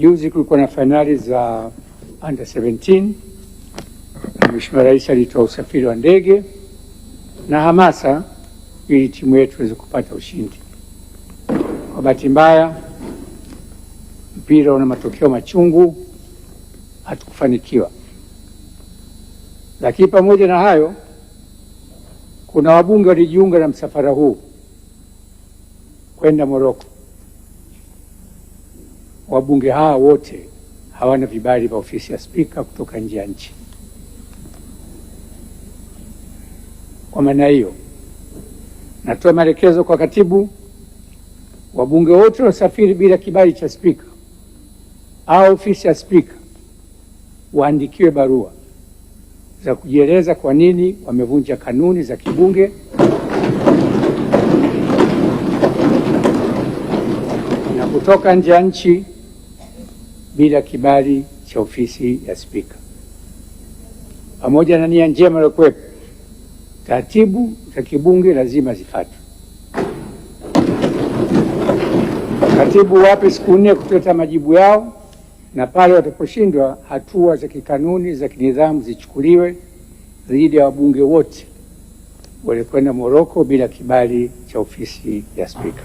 Juzi kulikuwa na fainali za under 17 na Mheshimiwa Rais alitoa usafiri wa ndege na hamasa ili timu yetu iweze kupata ushindi. Kwa bahati mbaya, mpira una matokeo machungu, hatukufanikiwa. Lakini pamoja na hayo, kuna wabunge walijiunga na msafara huu kwenda Morocco. Wabunge hawa wote hawana vibali vya ofisi ya spika kutoka nje ya nchi. Kwa maana hiyo, natoa maelekezo kwa katibu, wabunge wote wasafiri bila kibali cha spika au ofisi ya spika waandikiwe barua za kujieleza kwa nini wamevunja kanuni za kibunge na kutoka nje ya nchi bila kibali cha ofisi ya spika. Pamoja na nia njema iliyokuwepo, taratibu za kibunge lazima zifuatwe. Katibu wape siku 4 kuleta majibu yao, na pale wataposhindwa, hatua za kikanuni za kinidhamu zichukuliwe dhidi ya wabunge wote walikwenda Morocco bila kibali cha ofisi ya spika.